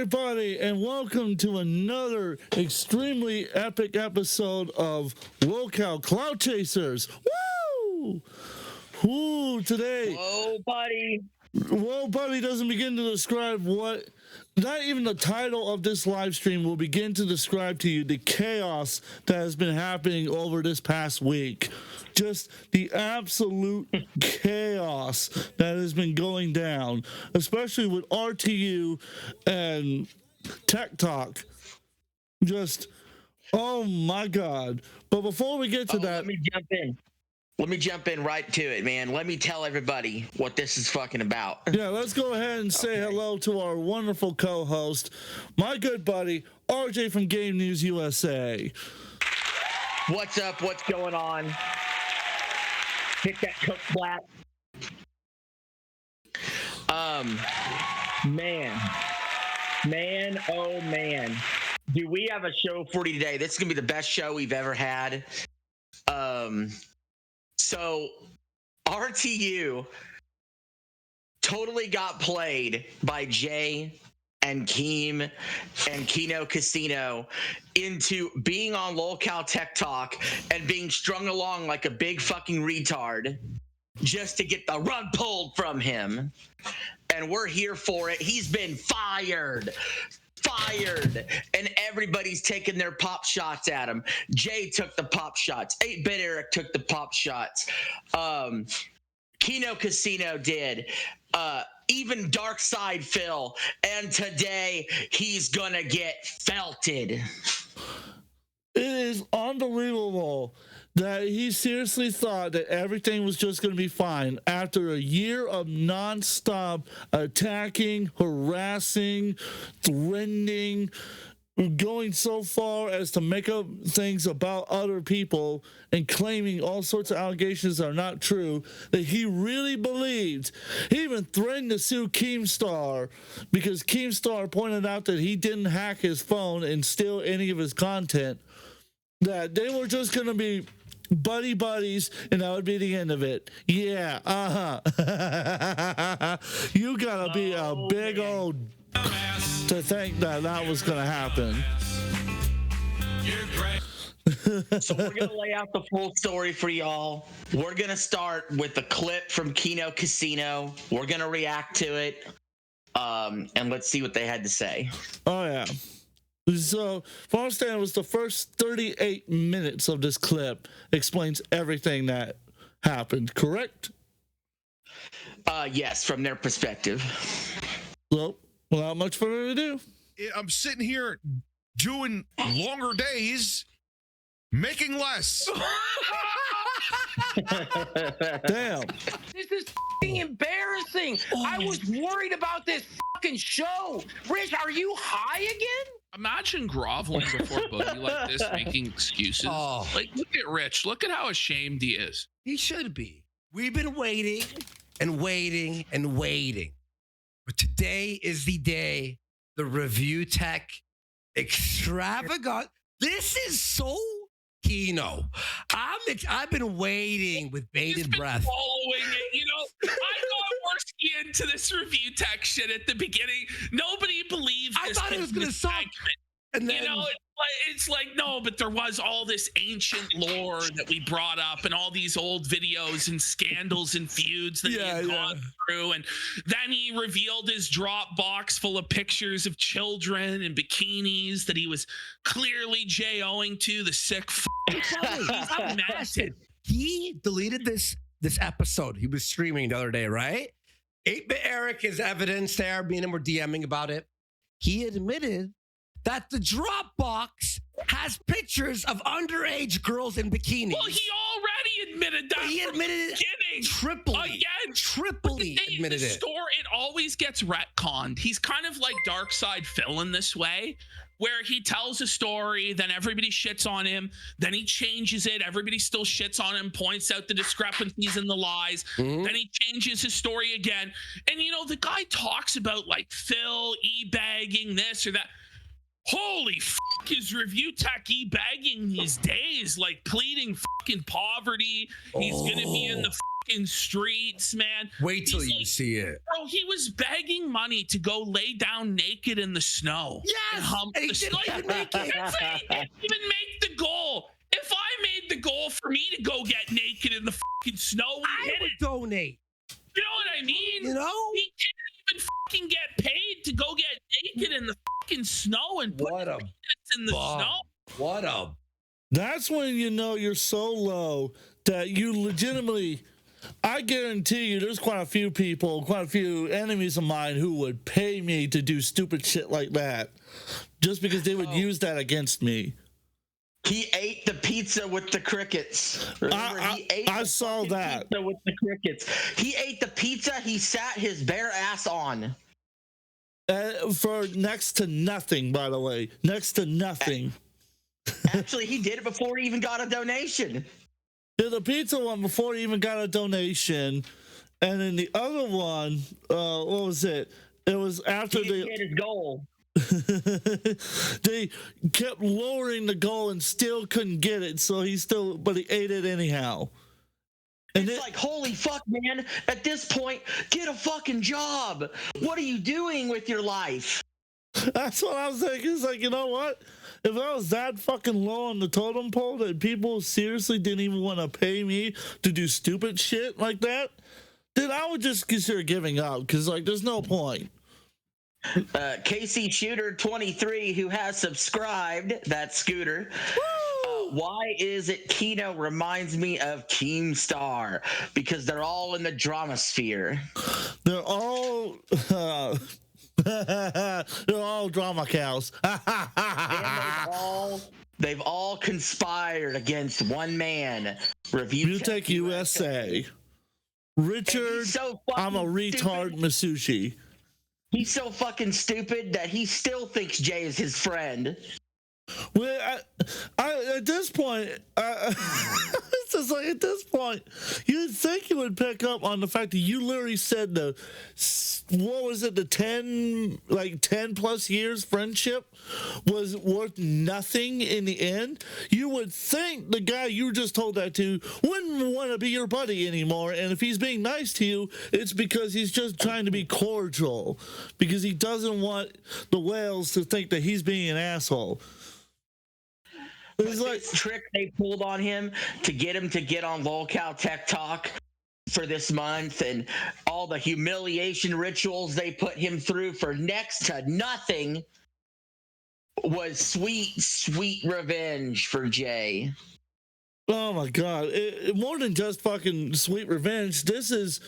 everybody, and welcome to another extremely epic episode of Locale Cloud Chasers. Woo! Woo! Today, Whoa, buddy. Whoa, buddy doesn't begin to describe what, not even the title of this live stream will begin to describe to you the chaos that has been happening over this past week. Just the absolute chaos that has been going down, especially with RTU and Tech Talk. Just, oh my God. But before we get to that, Let me jump in right to it, man. Let me tell everybody what this is fucking about. Yeah, let's go ahead and say hello to our wonderful co-host, my good buddy, RJ from Game News USA. What's up? What's going on? Hit that cook flat. Man, oh man. Do we have a show for you today? This is gonna be the best show we've ever had. So RTU totally got played by Jay and Keem and Kino Casino into being on Locale Tech Talk and being strung along like a big fucking retard just to get the rug pulled from him. And we're here for it. He's been fired, and everybody's taking their pop shots at him. Jay took the pop shots. 8-Bit Eric took the pop shots. Kino Casino did. Even Dark Side Phil. And today he's gonna get felted. It is unbelievable that he seriously thought that everything was just going to be fine after a year of nonstop attacking, harassing, threatening, going so far as to make up things about other people and claiming all sorts of allegations that are not true, that he really believed. He even threatened to sue Keemstar because Keemstar pointed out that he didn't hack his phone and steal any of his content, that they were just going to be buddies, and that would be the end of it. Yeah, you gotta be a big old to think that that was gonna happen. So we're gonna lay out the full story for y'all. We're gonna start with the clip from Kino Casino. We're gonna react to it, and let's see what they had to say. Oh yeah. So, for understanding, it was the first 38 minutes of this clip explains everything that happened, correct? Yes, from their perspective. So, without much further ado. I'm sitting here doing longer days, making less. Damn. This is f***ing embarrassing. I was worried about this fucking show. Rich, are you high again? Imagine groveling before Boogie like this, making excuses. Oh. Like, look at Rich. Look at how ashamed he is. He should be. We've been waiting and waiting and waiting. But today is the day, the Review Tech extravagant. This is so Kino. I've been waiting with bated breath. Following it, you know. I got Worski into this Review Tech shit at the beginning. Nobody believed this. I thought it was going to suck. And then, you know, it's like, no, but there was all this ancient lore that we brought up and all these old videos and scandals and feuds that he had gone through. And then he revealed his Dropbox full of pictures of children and bikinis that he was clearly J-O-ing to, the sick he deleted this episode. He was streaming the other day, right? 8-Bit Eric is evidence there. Me and him were DMing about it. He admitted that the Dropbox has pictures of underage girls in bikinis. Well, he already admitted that. He admitted it triply admitted it. It always gets retconned. He's kind of like Dark Side Phil in this way, where he tells a story, then everybody shits on him, then he changes it, everybody still shits on him, points out the discrepancies and the lies, then he changes his story again. And, you know, the guy talks about, like, Phil e-bagging this or that. Holy fuck, is Review Tech e-bagging these days, like pleading fucking poverty. He's gonna be in the fucking streets, man. Wait till He's you like, see it. bro, he was begging money to go lay down naked in the snow. Yes! And hump And he the didn't snow. even make it. That's it. He didn't even make the goal. If I made the goal for me to go get naked in the fucking snow, we I hit would it. donate. You know what I mean? You know? He can't even fucking get paid to go get naked in the fucking snow and put What a peanuts in the bum. snow. What a That's when you know you're so low that you legitimately, I guarantee you there's quite a few enemies of mine who would pay me to do stupid shit like that just because they would use that against me. He ate the pizza with the crickets. Remember, he ate I the saw fucking that. pizza with the crickets. He ate the pizza he sat his bare ass on. For next to nothing, by the way. Next to nothing. Actually, he did it before he even got a donation. Did the pizza one before he even got a donation. And then the other one, what was it? It was after He didn't hit his goal. they kept lowering the goal and still couldn't get it, but he ate it anyhow. And It's like, holy fuck, man. At this point, get a fucking job. What are you doing with your life? that's what I was thinking. It's like, you know what? If I was that fucking low on the totem pole that people seriously didn't even want to pay me to do stupid shit like that, then I would just consider giving up because, like, there's no point. Casey Shooter 23, who has subscribed, that's Scooter. Why is it Kino reminds me of Keemstar? Because they're all in the drama sphere. They're all they're all drama cows. And they've all conspired against one man. Review Tech USA. Richard, so I'm a retard Masushi. He's so fucking stupid that he still thinks Jay is his friend. Well, I at this point, it's just like at this point, you'd think you would pick up on the fact that you literally said the 10 plus years friendship was worth nothing in the end. You would think the guy you just told that to wouldn't want to be your buddy anymore, and if he's being nice to you, it's because he's just trying to be cordial because he doesn't want the whales to think that he's being an asshole. It's like this trick they pulled on him to get on Lolcow Tech Talk for this month, and all the humiliation rituals they put him through for next to nothing was sweet revenge for Jay. Oh my god, more than just fucking sweet revenge. This is,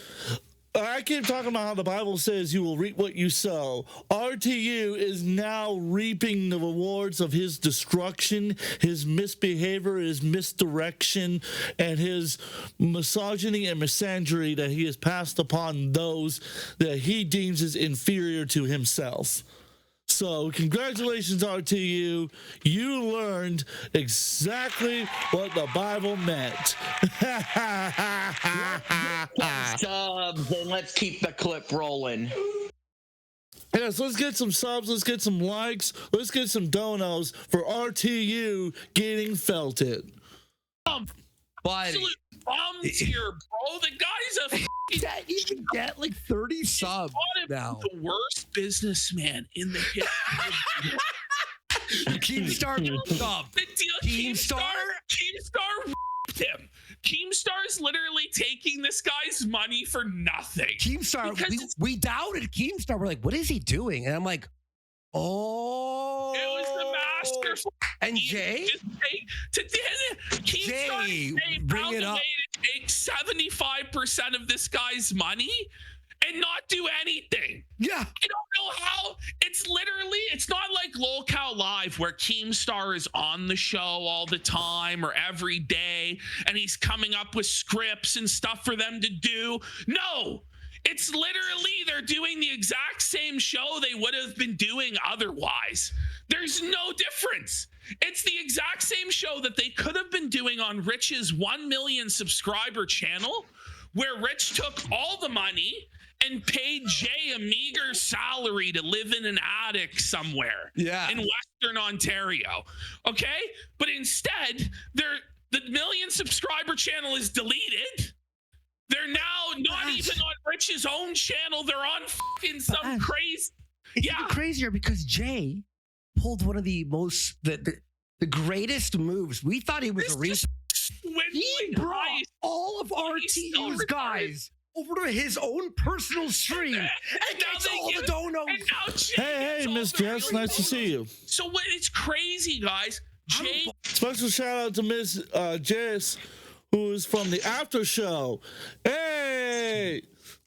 I keep talking about how the Bible says you will reap what you sow. RTU is now reaping the rewards of his destruction, his misbehavior, his misdirection, and his misogyny and misandry that he has passed upon those that he deems as inferior to himself. So congratulations, RTU. You learned exactly what the Bible meant. Subs, and let's keep the clip rolling. Yes, let's get some subs, let's get some likes, let's get some donos for RTU getting felted. buddy. Absolute bums here, bro. The guy's a fucking You can get like 30 subs now. the worst businessman in the history. Keemstar sub. The deal, Keemstar ripped him. Keemstar's literally taking this guy's money for nothing. Keemstar, Because we doubted Keemstar. We're like, what is he doing? And I'm like, oh. It was the master. And Jay? Jay, bring it up. To take 75% of this guy's money and not do anything. Yeah. I don't know how. It's literally, it's not like LolCow Live where Keemstar is on the show all the time or every day and he's coming up with scripts and stuff for them to do. No, it's literally they're doing the exact same show they would have been doing otherwise. There's no difference. It's the exact same show that they could have been doing on Rich's 1 million subscriber channel, where Rich took all the money and paid Jay a meager salary to live in an attic somewhere in Western Ontario. Okay? But instead, the 1 million subscriber channel is deleted. They're now not even on Rich's own channel. They're on fucking some crazy. It's even crazier because Jay pulled one of the most the greatest moves. We thought he was a reason. He brought all of RTU's guys over to his own personal stream and gets all the donos. Hey, Miss Jess, nice to see you. So what? It's crazy, guys. Jay. Special shout out to Miss Jess, who is from the after show. Hey,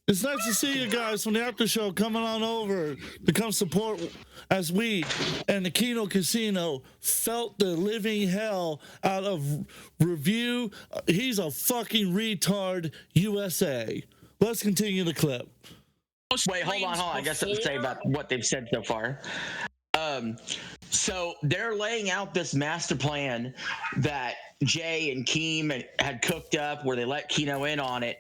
it's nice to see you guys from the after show coming on over to come support as we and the Kino Casino felt the living hell out of Review. He's a fucking retard USA. Let's continue the clip. Wait, hold on. I guess I have to say about what they've said so far. So they're laying out this master plan that Jay and Keem had cooked up where they let Kino in on it,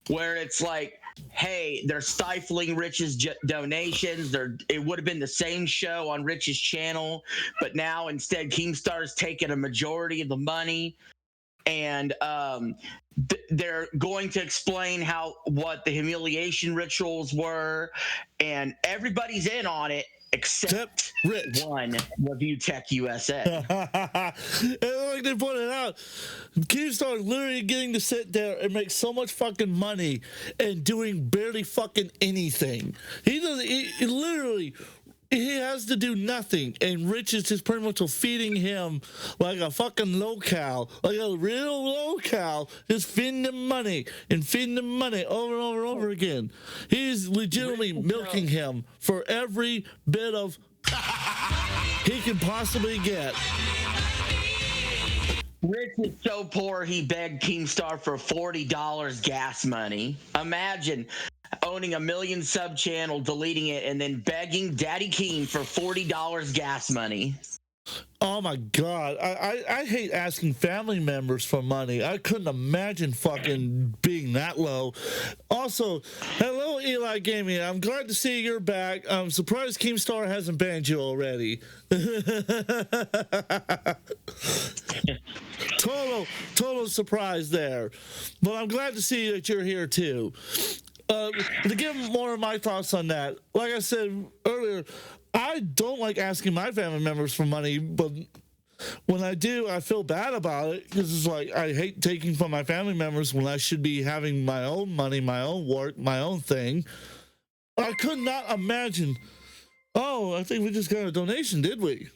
where it's like, hey, they're stifling Rich's donations. It would have been the same show on Rich's channel, but now instead Keemstar's taking a majority of the money. And they're going to explain what the humiliation rituals were, and everybody's in on it except Rich. One, Review Tech USA. And like they pointed out, Keemstar is literally getting to sit there and make so much fucking money and doing barely fucking anything. He doesn't. He literally. He has to do nothing, and Rich is just pretty much feeding him like a fucking local, like a real local, just feeding them money and feeding them money over and over and over again. He's legitimately milking him for every bit of he can possibly get. Rich is so poor he begged Keemstar for $40 gas money. Imagine owning a million sub channel, deleting it, and then begging Daddy Keem for $40 gas money. Oh my God. I hate asking family members for money. I couldn't imagine fucking being that low. Also, hello Eli Gaming. I'm glad to see you're back. I'm surprised Keemstar hasn't banned you already. Total surprise there. But I'm glad to see that you're here too. To give more of my thoughts on that, like I said earlier, I don't like asking my family members for money, but when I do, I feel bad about it because it's like I hate taking from my family members when I should be having my own money, my own work, my own thing. I could not imagine. Oh, I think we just got a donation, did we?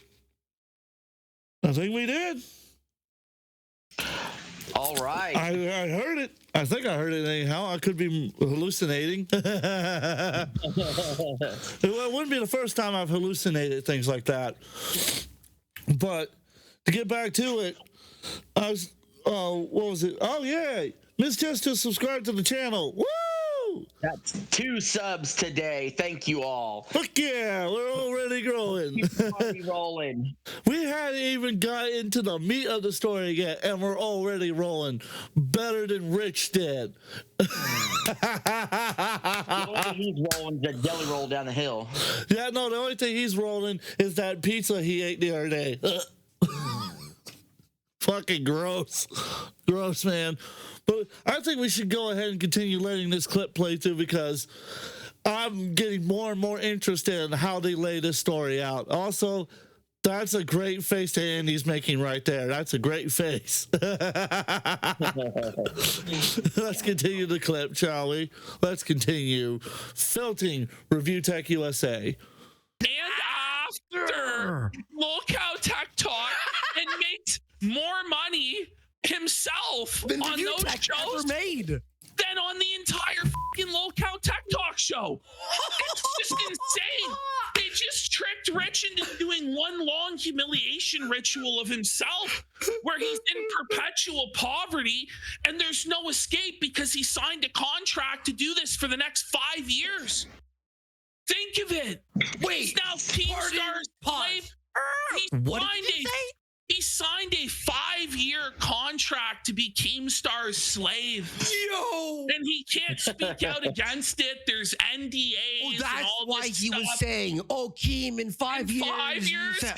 I think we did. All right. I heard it. I think I heard it anyhow. I could be hallucinating. It wouldn't be the first time I've hallucinated things like that. But to get back to it, I was, what was it? Oh, yeah. Miss Jess just subscribed to the channel. Woo! That's 2 subs today. Thank you all. Fuck yeah, we're already growing. Keep already rolling. We hadn't even got into the meat of the story yet, and we're already rolling better than Rich did. The only thing he's rolling is a deli roll down the hill. Yeah, no, the only thing he's rolling is that pizza he ate the other day. Fucking gross. Gross, man. But I think we should go ahead and continue letting this clip play too, because I'm getting more and more interested in how they lay this story out. Also, that's a great face that Andy's making right there. That's a great face. Let's continue the clip, shall we? Let's continue. Filting Review Tech USA. And after Lolcow Tech Talk and makes more money himself Than on those Tech shows ever made. than on the entire fucking Lolcow Tech Talk show. It's just insane. They just tricked Rich into doing one long humiliation ritual of himself where he's in perpetual poverty and there's no escape because he signed a contract to do this for the next 5 years. Think of it. Wait, He's now Keemstar's slave. What did he say? He signed a 5 5-year contract to be Keemstar's slave. Yo! And he can't speak out against it. There's NDAs. Oh, and that's all why this he was stuff. saying, "Oh, Keem, in 5 In years." 5 years, 'cause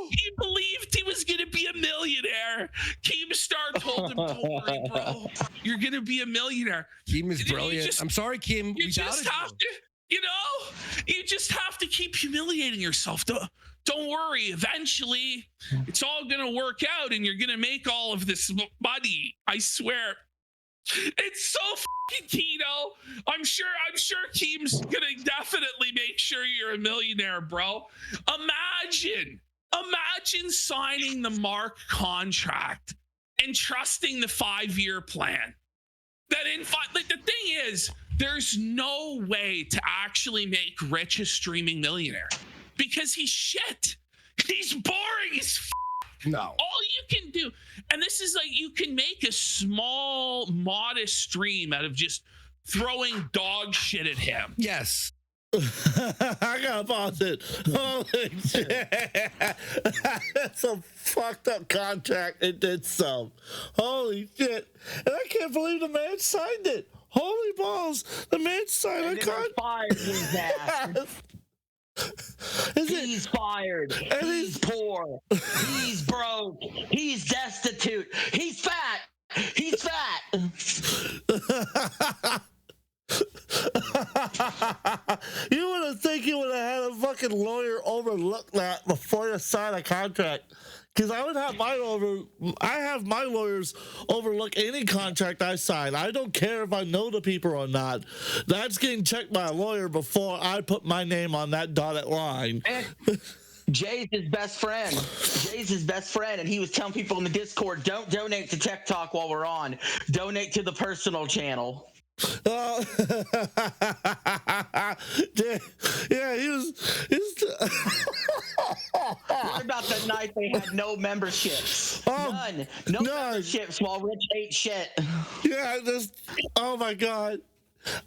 he believed he was gonna be a millionaire. Keemstar told him, "Don't worry, bro. You're gonna be a millionaire." Keem is You brilliant. just- I'm sorry, Keem. You We just doubted have you. to, you just have to keep humiliating yourself. Don't worry. Eventually, it's all gonna work out, and you're gonna make all of this money. I swear. It's so fucking Kino. I'm sure Keem's gonna definitely make sure you're a millionaire, bro. Imagine signing the Mark contract and trusting the 5-year plan. That like the thing is, there's no way to actually make Rich a streaming millionaire because he's shit. He's boring as No. all you can do, and this is like, you can make a small modest stream out of just throwing dog shit at him. Yes. I gotta pause it. Holy shit. That's a fucked up contract. It did some. Holy shit. And I can't believe the man signed it. Holy balls. The man signed a And then contract. fired his ass. He's fired. He's poor. He's broke. He's destitute. He's fat. He's fat. You would have think you would have had a fucking lawyer overlook that before you sign a contract. Because I have my lawyers overlook any contract I sign. I don't care if I know the people or not. That's getting checked by a lawyer before I put my name on that dotted line. Jay's his best friend. And he was telling people in the Discord, don't donate to Tech Talk while we're on. Donate to the personal channel. Yeah, he was. What about the night they had no memberships? None. No memberships while Rich ate shit. Yeah, oh my god.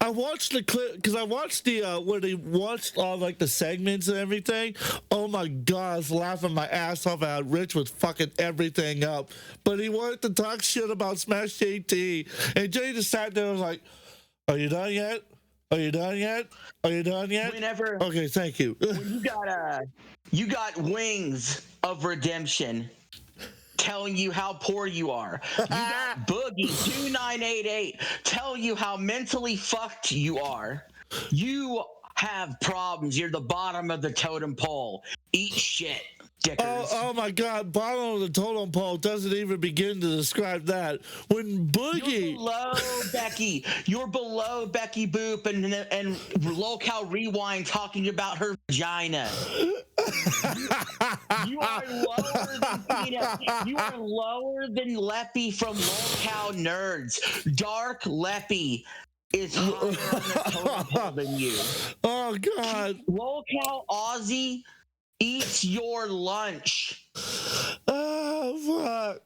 I watched the clip because I watched the when they watched all like the segments and everything. Oh my god, I was laughing my ass off at Rich was fucking everything up. But he wanted to talk shit about Smash JT. And Jay just sat there and was like, "Are you done yet? Are you done yet? Are you done yet?" Whenever Okay, thank you. when you got wings of redemption telling you how poor you are. You got Boogie 2988 telling you how mentally fucked you are. You have problems. You're the bottom of the totem pole. Eat shit, dickers. Oh my god, bottom of the totem pole doesn't even begin to describe that. When Boogie You're below Becky. You're below Becky Boop and Locale Rewind talking about her vagina. You are lower than Tina. You are lower than Leppy from Locale Nerds. Dark Leppy is higher on the totem pole than you. Oh god. Locale Aussie eats your lunch. Oh fuck.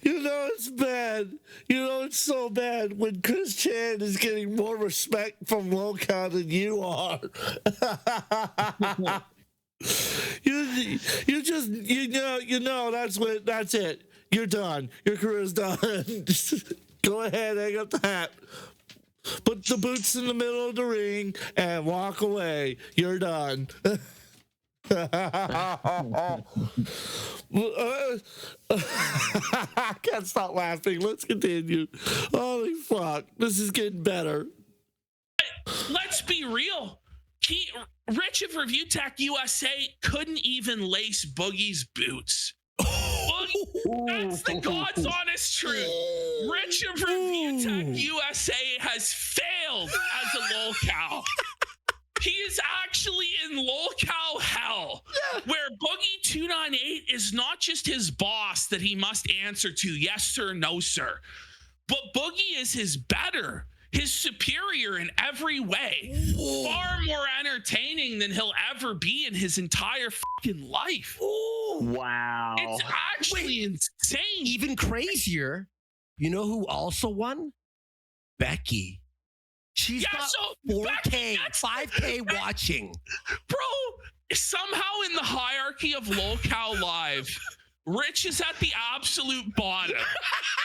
You know it's bad. You know it's so bad when Chris Chan is getting more respect from Locale than you are. You know that's it. You're done. Your career's done. Go ahead, hang up the hat. Put the boots in the middle of the ring and walk away. You're done. I can't stop laughing. Let's continue. Holy fuck. This is getting better. Let's be real. Rich of Review Tech USA couldn't even lace Boogie's boots. Boogie, that's the God's honest truth. Rich of Review Tech USA has failed as a lolcow. He is actually in lolcow hell, where Boogie 298 is not just his boss that he must answer to, yes sir, no sir, but Boogie is his better, his superior in every way. Whoa. Far more entertaining than he'll ever be in his entire fucking life. Ooh. Wow. It's actually insane. Even crazier, you know who also won? Becky. She's got 4K, 5K watching. Bro, somehow in the hierarchy of lolcow live, Rich is at the absolute bottom.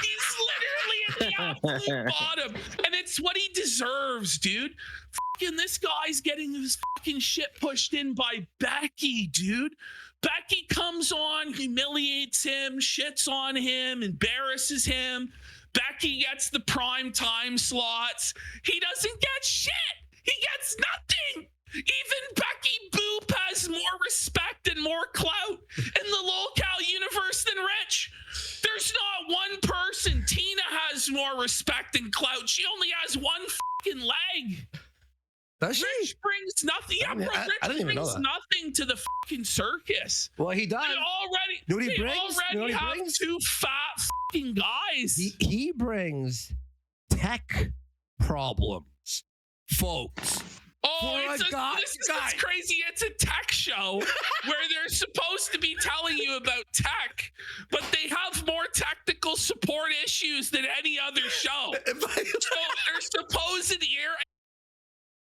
He's literally at the absolute bottom. And it's what he deserves, dude. Fucking this guy's getting his fucking shit pushed in by Becky, dude. Becky comes on, humiliates him, shits on him, embarrasses him. Becky gets the prime time slots. He doesn't get shit. He gets nothing. Even Becky Boop has more respect and more clout in the lolcow universe than Rich. There's not one person. Tina has more respect and clout. She only has one fucking leg. Does she? Rich brings nothing. Yeah, bro, I Rich didn't even know brings that. nothing to the fucking circus. Well, he does. They already, You know what he they brings? You know already what he have brings? two fat fucking guys. He brings tech problems, folks. Oh, For it's a guy- this is what's crazy. It's a tech show where they're supposed to be telling you about tech, but they have more technical support issues than any other show. So their supposed ear.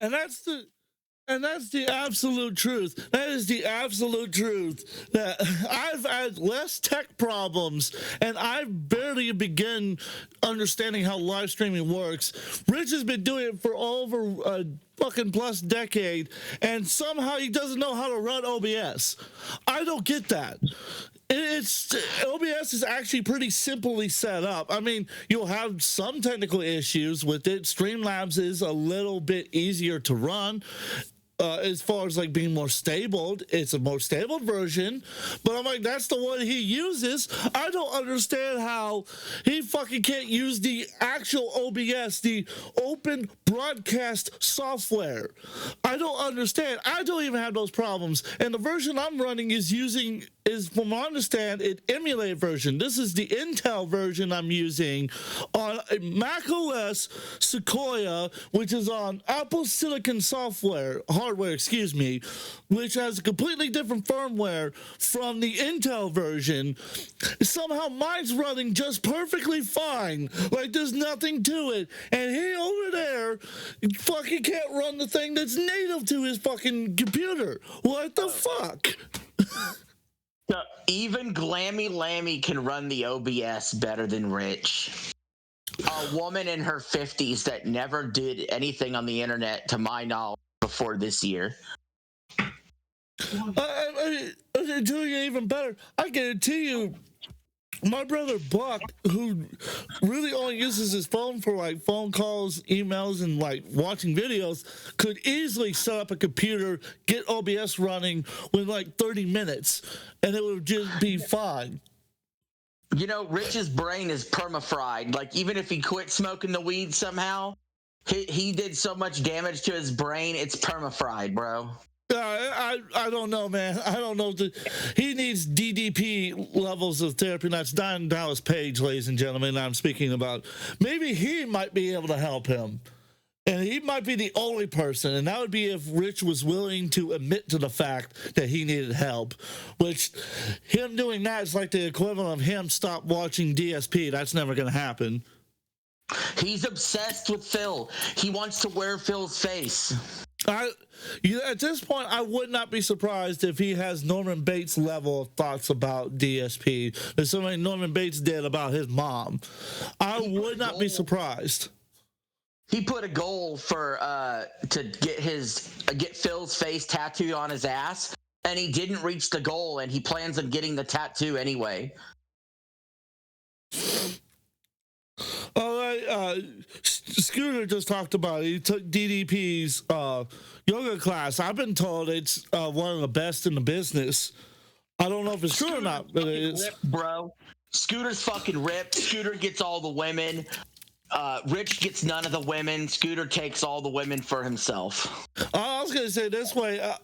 And that's the absolute truth. That is the absolute truth. That I've had less tech problems, and I've barely begun understanding how live streaming works. Rich has been doing it for over a fucking plus decade, and somehow he doesn't know how to run OBS. I don't get that. It's OBS is actually pretty simply set up. I mean, you'll have some technical issues with it. Streamlabs is a little bit easier to run. As far as like being more stable, it's a more stable version, but I'm like, that's the one he uses. I don't understand how he fucking can't use the actual OBS, the open broadcast software. I don't understand. I don't even have those problems. And the version I'm running is from what I understand, an emulated version. This is the Intel version I'm using on Mac OS Sequoia, which is on Apple Silicon hardware, excuse me, which has a completely different firmware from the Intel version. Somehow mine's running just perfectly fine, like there's nothing to it, and he over there fucking can't run the thing that's native to his fucking computer. What the fuck? So even Glammy Lammy can run the OBS better than Rich. A woman in her 50s that never did anything on the internet, to my knowledge, before this year. I doing it even better. I guarantee you, my brother Buck, who really only uses his phone for like phone calls, emails, and like watching videos, could easily set up a computer, get OBS running with like 30 minutes, and it would just be fine. You know, Rich's brain is perma-fried. Like, even if he quit smoking the weed somehow, he did so much damage to his brain, it's perma-fried, bro. I don't know, man. I don't know. He needs DDP levels of therapy. And that's Don Dallas Page, ladies and gentlemen, I'm speaking about. Maybe he might be able to help him. And he might be the only person. And that would be if Rich was willing to admit to the fact that he needed help. Which, him doing that is like the equivalent of him stop watching DSP. That's never going to happen. He's obsessed with Phil. He wants to wear Phil's face. At this point, I would not be surprised if he has Norman Bates level of thoughts about DSP. There's something Norman Bates did about his mom. I would not be surprised. He put a goal for to get Phil's face tattooed on his ass, and he didn't reach the goal, and he plans on getting the tattoo anyway. All right, Scooter just talked about it. He took DDP's yoga class. I've been told it's one of the best in the business. I don't know if it's true or not, but it is. Ripped, bro. Scooter's fucking ripped. Scooter gets all the women. Rich gets none of the women. Scooter takes all the women for himself. I was gonna say this way. I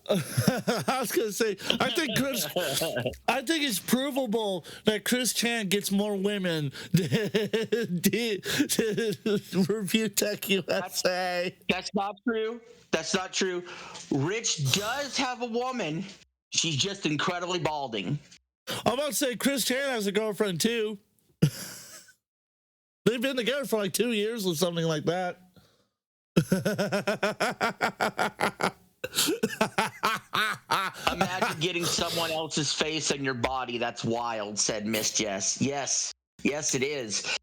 was gonna say I think it's provable that Chris Chan gets more women than Review Tech USA. That's not true. That's not true. Rich does have a woman. She's just incredibly balding. I'm about to say Chris Chan has a girlfriend too. They've been together for like 2 years or something like that. Imagine getting someone else's face on your body. That's wild, said Miss Jess. Yes, it is.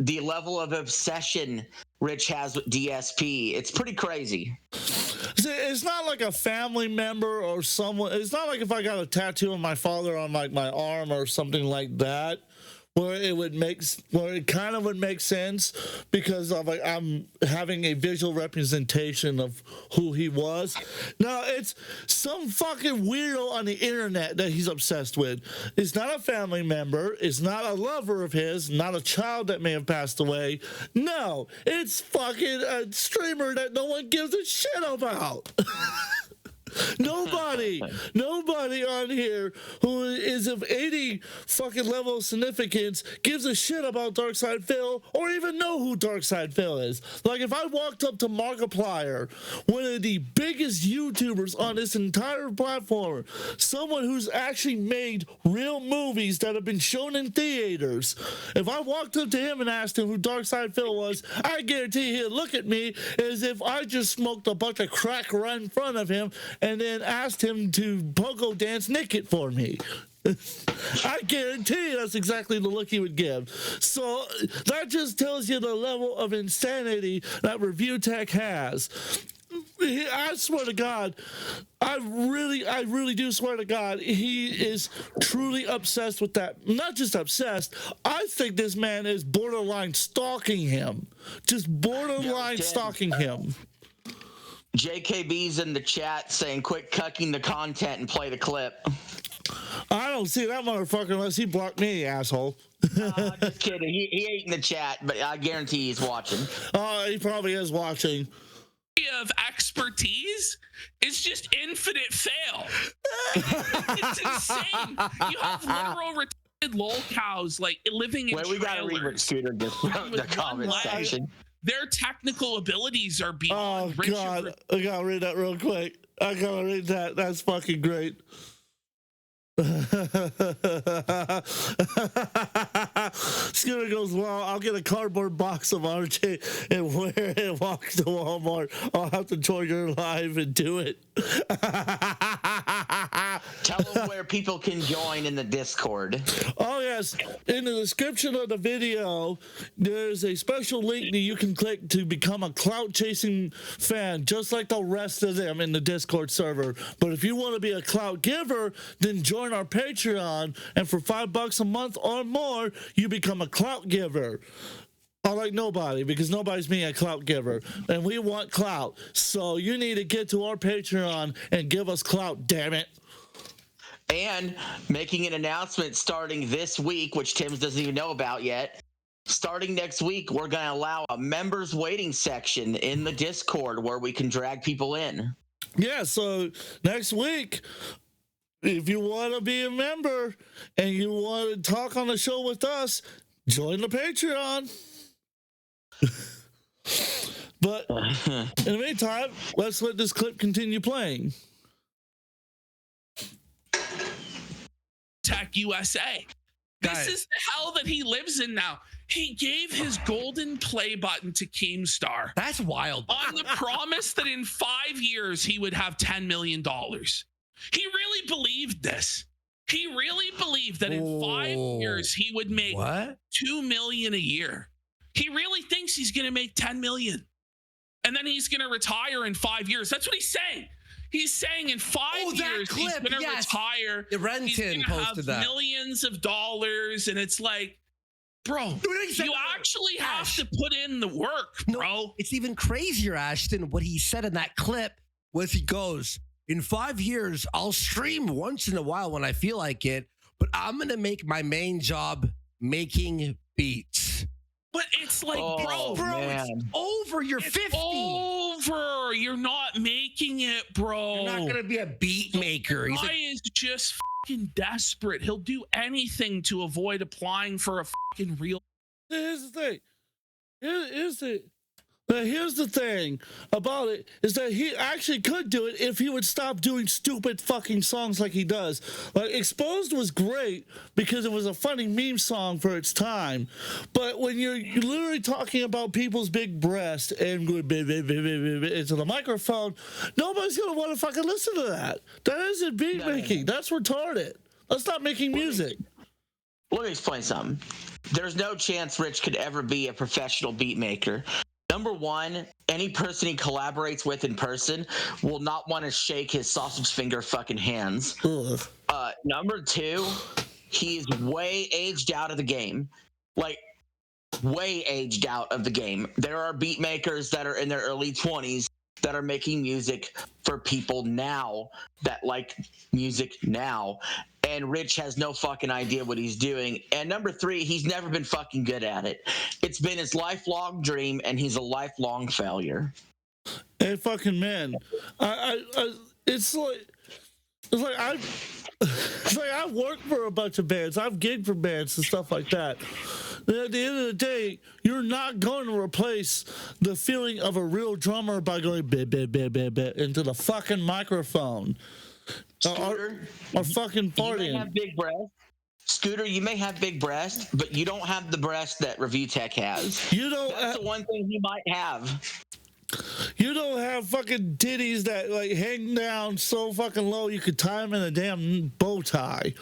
The level of obsession Rich has with DSP, it's pretty crazy. See, it's not like a family member or someone. It's not like if I got a tattoo of my father on like my arm or something like that, where it kind of would make sense because of like I'm having a visual representation of who he was. No, it's some fucking weirdo on the internet that he's obsessed with. It's not a family member. It's not a lover of his. Not a child that may have passed away. No, it's fucking a streamer that no one gives a shit about. Nobody on here who is of any fucking level of significance gives a shit about Darkside Phil or even know who Darkside Phil is. Like if I walked up to Markiplier, one of the biggest YouTubers on this entire platform, someone who's actually made real movies that have been shown in theaters, if I walked up to him and asked him who Darkside Phil was, I guarantee he'd look at me as if I just smoked a bunch of crack right in front of him and then asked him to pogo dance naked for me. I guarantee that's exactly the look he would give. So that just tells you the level of insanity that Review Tech has. I swear to God, I really do swear to God, he is truly obsessed with that. Not just obsessed, I think this man is borderline stalking him. Just borderline stalking him. JKB's in the chat saying, quit cucking the content and play the clip. I don't see that motherfucker unless he blocked me, asshole. Just kidding. He ain't in the chat, but I guarantee he's watching. Oh, he probably is watching. Of expertise is just infinite fail. It's insane. You have literal retarded lol cows like living in trailers. We gotta read what Scooter gets from the comment section. Their technical abilities are beyond. Oh God, I gotta read that real quick. I gotta read that. That's fucking great. Scooter goes, well, I'll get a cardboard box of RJ and wear it and walk to Walmart. I'll have to join your live and do it. Tell them where people can join in the Discord. Oh, yes. In the description of the video, there's a special link that you can click to become a clout-chasing fan, just like the rest of them in the Discord server. But if you want to be a clout giver, then join our Patreon, and for $5 a month or more, you become a clout giver. Unlike nobody, because nobody's being a clout giver, and we want clout. So you need to get to our Patreon and give us clout, damn it. And making an announcement starting this week, which Tim's doesn't even know about yet. Starting next week, we're going to allow a members waiting section in the Discord where we can drag people in. Yeah, so next week, if you want to be a member and you want to talk on the show with us, join the Patreon. But in the meantime, let's let this clip continue playing. Tech USA. This is the hell that he lives in now. He gave his golden play button to Keemstar. That's wild. On the promise that in 5 years he would have $10 million. He really believed this. He really believed that in 5 years he would make $2 million a year. He really thinks he's going to make $10 million. And then he's going to retire in 5 years. That's what he's saying. He's saying in 5 years he's going to retire. Renton he's going to have that. millions of dollars. And it's like, bro, you actually have to put in the work, bro. No, it's even crazier, Ashton. What he said in that clip was he goes, in 5 years, I'll stream once in a while when I feel like it, but I'm going to make my main job making beats. But it's like, bro, it's over. You're 50. Over. You're not making it, bro. You're not going to be a beat maker. The guy is just fucking desperate. He'll do anything to avoid applying for a fucking real. Here's the thing. Here's the But here's the thing about it is that he actually could do it if he would stop doing stupid fucking songs like he does. Like Exposed was great because it was a funny meme song for its time. But when you're literally talking about people's big breasts and going into the microphone, nobody's gonna want to fucking listen to that. That isn't beat making. That's retarded. Let's stop making music. Let me explain something. There's no chance Rich could ever be a professional beat maker. Number one, any person he collaborates with in person will not want to shake his sausage finger fucking hands. Ugh. Number two, he's way aged out of the game. Like, way aged out of the game. There are beat makers that are in their early 20s that are making music for people now that like music now. And Rich has no fucking idea what he's doing. And number three, he's never been fucking good at it. It's been his lifelong dream, and he's a lifelong failure. Hey, fucking man, it's like I've worked for a bunch of bands. I've gigged for bands and stuff like that. And at the end of the day, you're not going to replace the feeling of a real drummer by going bit into the fucking microphone. Scooter, or fucking you may partying. have big breasts. Scooter, you may have big breasts, but you don't have the breasts that Review Tech has. You don't. That's the one thing he might have. You don't have fucking titties that like hang down so fucking low you could tie them in a damn bow tie.